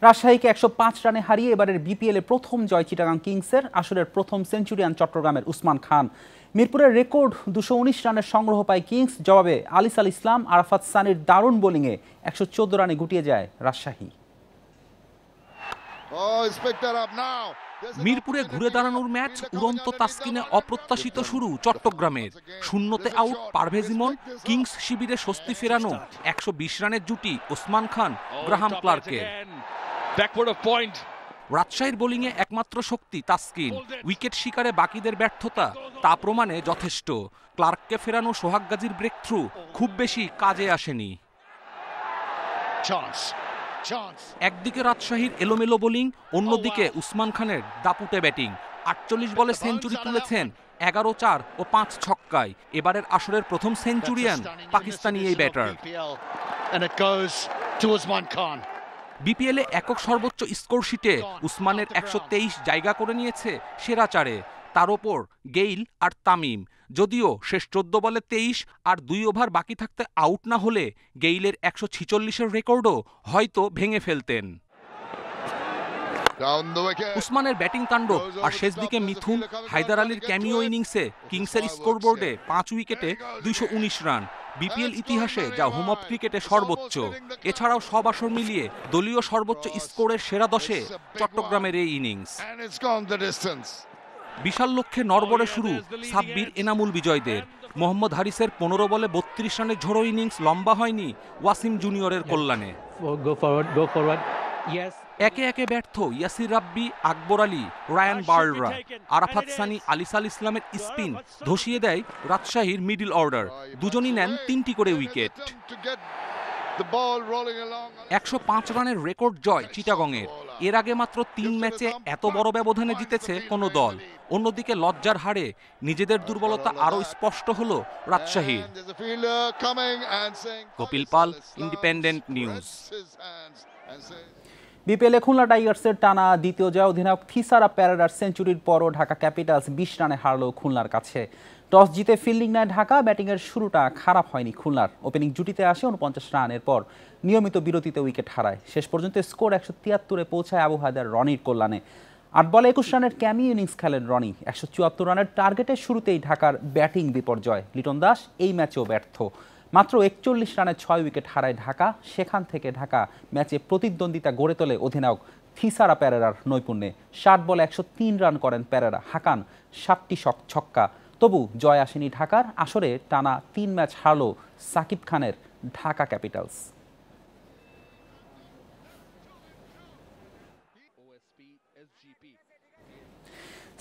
রাজশাহীকে ১০৫ রানে হারিয়ে এবারের বিপিএলে প্রথম জয় চিটাগাং কিংসের। আসরের প্রথম সেঞ্চুরিয়ান চট্টগ্রামের উসমান খান। মিরপুরের রেকর্ড ২১৯ রানের সংগ্রহ পায় কিংস। জবাবে আলিস আল ইসলাম, আরাফাত সানির দারুণ বোলিংয়ে ১১৪ রানে গুটিয়ে যায় রাজশাহী। মিরপুরে ঘুরে দাঁড়ানোর ম্যাচ, উড়ন্ত তাসকিনে অপ্রত্যাশিত শুরু চট্টগ্রামের। শূন্যতে আউট পারভেজ ইমন, কিংস শিবিরে স্বস্তি ফেরানো ১২০ রানের জুটি ওসমান খান, গ্রাহাম ক্লার্কের। রাজশাহীর বোলিংয়ে একমাত্র শক্তি তাসকিন। উইকেট শিকারে বাকিদের ব্যর্থতা তা প্রমাণে যথেষ্ট। ক্লার্ককে ফেরানো সোহাগ গাজীর ব্রেক থ্রু খুব বেশি কাজে আসেনি। একদিকে রাজশাহীর এলোমেলো বোলিং, অন্যদিকে উসমান খানের দাপুটে ব্যাটিং। ৪৮ বলে সেঞ্চুরি তুলেছেন ১১-৪ ও ৫ ছক্কায়। এবারের আসরের প্রথম সেঞ্চুরিয়ান পাকিস্তানি এই ব্যাটার। বিপিএলে একক সর্বোচ্চ স্কোর শিটে উসমানের ১২৩ জায়গা করে নিয়েছে সেরা চারে। তার ওপর গেইল আর তামিম। যদিও শেষ ১৪ বলে ২৩ আর ২ ওভার বাকি থাকতে আউট না হলে গেইলের ১৪৬-এর রেকর্ডও হয়তো ভেঙে ফেলতেন। উসমানের ব্যাটিং তাণ্ডব আর শেষ দিকে মিথুন, হায়দার আলীর ক্যামিও ইনিংসে কিংসের স্কোরবোর্ডে ৫ উইকেটে ২১৯ রান। বিপিএল ইতিহাসে যা হোম অফ ক্রিকেটে সর্বোচ্চ। এছাড়াও সব আসর মিলিয়ে দলীয় সর্বোচ্চ স্কোরের সেরা ১০-এ চট্টগ্রামের এই ইনিংস। বিশাল লক্ষ্যে নড়বড়ে শুরু সাব্বির এনামুল বিজয়দের। মোহাম্মদ হারিসের ১৫ বলে ৩২ রানের ঝোড়ো ইনিংস লম্বা হয়নি ওয়াসিম জুনিয়রের কল্যাণে। একে একে ব্যর্থ ইয়াসির রাব্বি, আকবর আলী, রায়ান বার্লরা। আরাফাত সানি, আলিস আল ইসলামের স্পিন ধসিয়ে দেয় রাজশাহীর মিডল অর্ডার। দুজনই নেন ৩টি করে উইকেট। ১০৫ রানের রেকর্ড জয় চিটাগংয়ের। এর আগে মাত্র ৩ ম্যাচে এত বড় ব্যবধানে জিতেছে কোনো দল। অন্যদিকে লজ্জার হারে নিজেদের দুর্বলতা আরও স্পষ্ট হলো রাজশাহীর। কপিল পাল, ইন্ডিপেন্ডেন্ট নিউজ। বিপিএলে খুলনা টাইগার্সের টানা দ্বিতীয় জয়। অধিনায়ক থিসারা পেরেরার সেঞ্চুরির পরও ঢাকা ক্যাপিটালস ২০ রানে হারল খুলনার কাছে। টস জিতে ফিল্ডিং নেয় ঢাকা। ব্যাটিংয়ের শুরুটা খারাপ হয়নি খুলনার। ওপেনিং জুটিতে আসে ৪৯ রান। এরপর নিয়মিত বিরতিতে উইকেট হারায়। শেষ পর্যন্ত স্কোর ১৭৩-এ পৌঁছায় আবু হায়দার রনির কল্যাণে। ৮ বলে ২১ রানের ক্যামিও ইনিংস খেলেন রনি। ১৭৪ রানের টার্গেটের শুরুতেই ঢাকার ব্যাটিং বিপর্যয়। লিটন দাস এই ম্যাচেও ব্যর্থ। মাত্র ৪১ রানে ৬ উইকেট হারায় ঢাকা। সেখান থেকে ঢাকা ম্যাচে প্রতিদ্বন্দ্বিতা গড়ে তোলে অধিনায়ক থিসারা পেরেরার নৈপুণ্যে। ৬০ বলে ১০৩ রান করেন পেরেরা, হাঁকান ৭টি ছক্কা। তবু জয় আসেনি ঢাকার। আসরে টানা ৩ ম্যাচ হারল সাকিব খানের ঢাকা ক্যাপিটালস।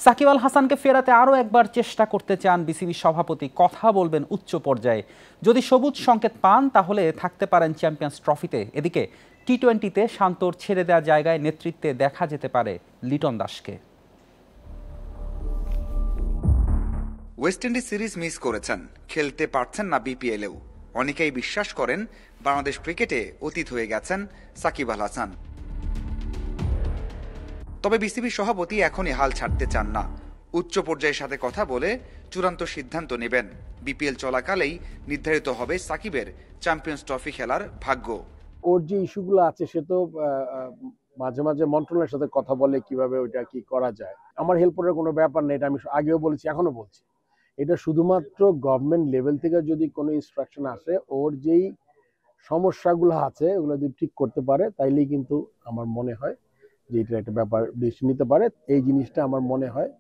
সাকিব আল হাসানকে ফেরাতে আরও একবার চেষ্টা করতে চান বিসিবি সভাপতি। কথা বলবেন উচ্চ পর্যায়ে। যদি সবুজ সংকেত পান তাহলে থাকতে পারেন চ্যাম্পিয়ন্স ট্রফিতে। এদিকে টি-20-তে শান্তর ছেড়ে দেওয়া জায়গায় নেতৃত্বে দেখা যেতে পারে লিটন দাসকে। ওয়েস্ট ইন্ডিজ সিরিজ মিস করেছেন, খেলতে পারছেন না বিপিএলেও। অনেকেই বিশ্বাস করেন বাংলাদেশ ক্রিকেটে অতীত হয়ে গেছেন সাকিব আল হাসান। তবে বিসিবি সভাপতি এখনই হাল ছাড়তে চান না। উচ্চ পর্যায়ের সাথে কথা বলে চূড়ান্ত সিদ্ধান্ত নেবেন। বিপিএল চলাকালেই নির্ধারিত হবে সাকিবের চ্যাম্পিয়ন্স ট্রফি খেলার ভাগ্য। ওর যে ইস্যুগুলো আছে সে তো মাঝে মাঝে মন্ত্রণালয়ের সাথে কথা বলে কিভাবে ওইটা কি করা যায়। আমার হেল্পের কোনো ব্যাপার নেই, এটা আমি আগেও বলেছি, এখনো বলছি। এটা শুধুমাত্র গভর্নমেন্ট লেভেল থেকে যদি কোনো ইনস্ট্রাকশন আসে, ওর যেই সমস্যাগুলো আছে ওগুলো যদি ঠিক করতে পারে তাইলেই কিন্তু আমার মনে হয় যে এটা একটা ব্যাপার ডিসিশন নিতে পারে। এই জিনিসটা আমার মনে হয়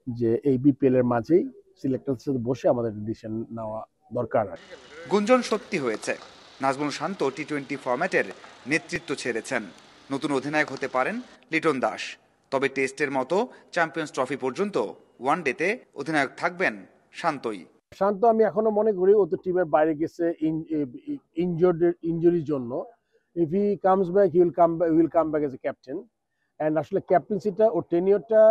যে এই বিপিএল এর মাঝেই সিলেক্টরদের সাথে বসে আমাদের ডিসিশন নেওয়া দরকার। গুঞ্জন সত্যি হয়েছে, নাজমুল শান্ত টি-20 ফরম্যাটের নেতৃত্ব ছেড়েছেন। নতুন অধিনায়ক হতে পারেন লিটন দাস। তবে টেস্টের মতো চ্যাম্পিয়ন্স ট্রফি পর্যন্ত ওয়ানডেতে অধিনায়ক থাকবেন শান্তই। শান্ত আমি এখনো মনে করি ও তো টিমের বাইরে গেছে ইনজুরির জন্য। If he comes back he will come back as a captain. And আসলে ক্যাপ্টেন্সিটা ওর টেনিয়রটা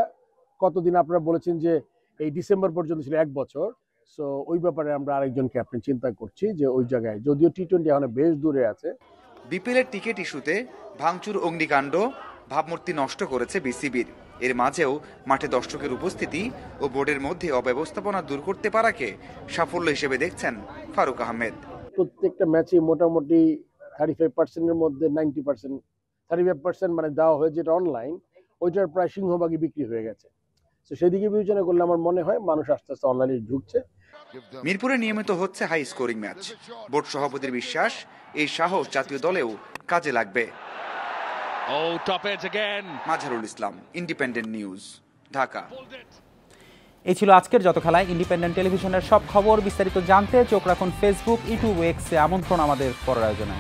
কতদিন আপনারা বলেছেন যে এই ডিসেম্বর পর্যন্ত ছিল, 1 বছর। সো ওই ব্যাপারে আমরা আরেকজন ক্যাপ্টেন চিন্তা করছি যে ওই জায়গায়, যদিও টি-20 এখন বেশ দূরে আছে। বিপিএল এর টিকিট ইস্যুতে ভাঙচুর, অগ্নিকাণ্ড, ভাবমূর্তি নষ্ট করেছে বিসিবির। এর মাঝেও মাঠে দর্শকের উপস্থিতি ও বোর্ডের মধ্যে অব্যবস্থাপনা দূর করতে পারাকে সাফল্য হিসেবে দেখছেন ফারুক আহমেদ। প্রত্যেকটা ম্যাচে মোটামুটি 35%-এর মধ্যে 90% 35% মানে দেওয়া হয়েছে যেটা অনলাইন, ওইটার প্রায় সিংহভাগই বিক্রি হয়ে গেছে। তো সেদিকে বিবেচনা করলে আমার মনে হয় মানুষ আস্তে আস্তে অনলাইনে ঢুকছে। মিরপুরে নিয়মিত হচ্ছে হাই স্কোরিং ম্যাচ। বোর্ড সভাপতির বিশ্বাস, এই সাহস জাতীয় দলেও কাজে লাগবে। Mazharul Islam, independent news, Dhaka. এই ছিল আজকের যত খেলায়। ইন্ডিপেন্ডেন্ট টেলিভিশনের সব খবর বিস্তারিত জানতে চোখ রাখুন ফেসবুক, ইউটিউব, এক্সে। আমন্ত্রণ আমাদের পরের আয়োজনে।